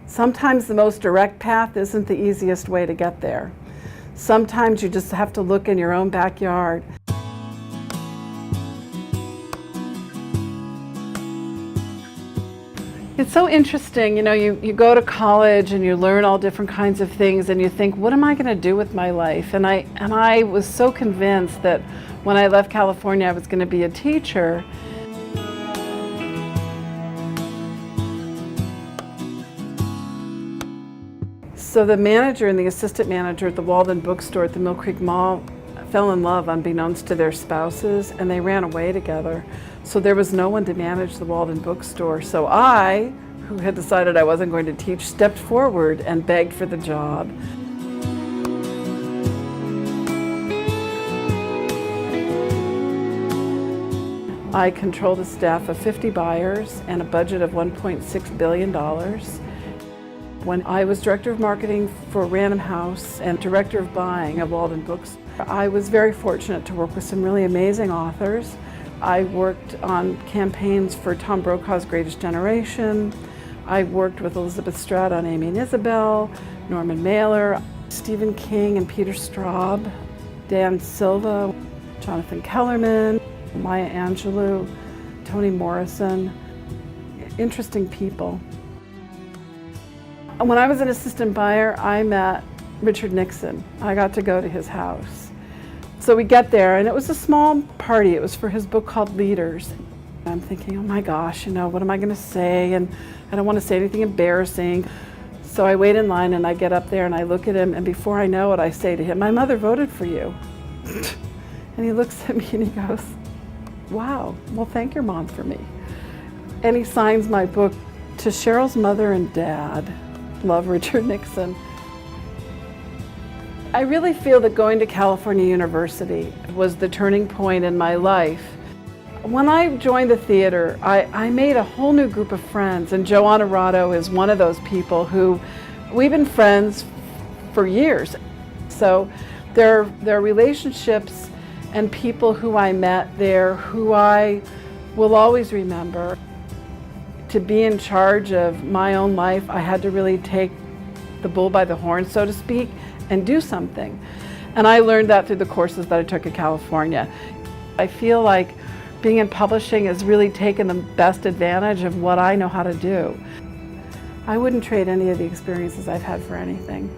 Sometimes the most direct path isn't the easiest way to get there. Sometimes you just have to look in your own backyard. It's so interesting, you know, you go to college and you learn all different kinds of things and you think, what am I going to do with my life? And I was so convinced that when I left California I was going to be a teacher. So the manager and the assistant manager at the Walden bookstore at the Mill Creek Mall fell in love unbeknownst to their spouses, and they ran away together. So there was no one to manage the Walden bookstore. So I, who had decided I wasn't going to teach, stepped forward and begged for the job. I controlled a staff of 50 buyers and a budget of $1.6 billion. When I was director of marketing for Random House and director of buying of Walden Books, I was very fortunate to work with some really amazing authors. I worked on campaigns for Tom Brokaw's Greatest Generation. I worked with Elizabeth Strout on Amy and Isabel, Norman Mailer, Stephen King and Peter Straub, Dan Silva, Jonathan Kellerman, Maya Angelou, Toni Morrison. Interesting people. When I was an assistant buyer, I met Richard Nixon. I got to go to his house. So we get there, and it was a small party. It was for his book called Leaders. I'm thinking, oh my gosh, you know, what am I going to say? And I don't want to say anything embarrassing. So I wait in line, and I get up there, and I look at him, and before I know it, I say to him, my mother voted for you. And he looks at me, and he goes, wow, well, thank your mom for me. And he signs my book, To Sheryl's Mother and Dad. Love, Richard Nixon. I really feel that going to California University was the turning point in my life. When I joined the theater, I made a whole new group of friends, and Joe Honorato is one of those people who we've been friends for years. So there are relationships and people who I met there who I will always remember. To be in charge of my own life, I had to really take the bull by the horn, so to speak, and do something. And I learned that through the courses that I took at California. I feel like being in publishing has really taken the best advantage of what I know how to do. I wouldn't trade any of the experiences I've had for anything.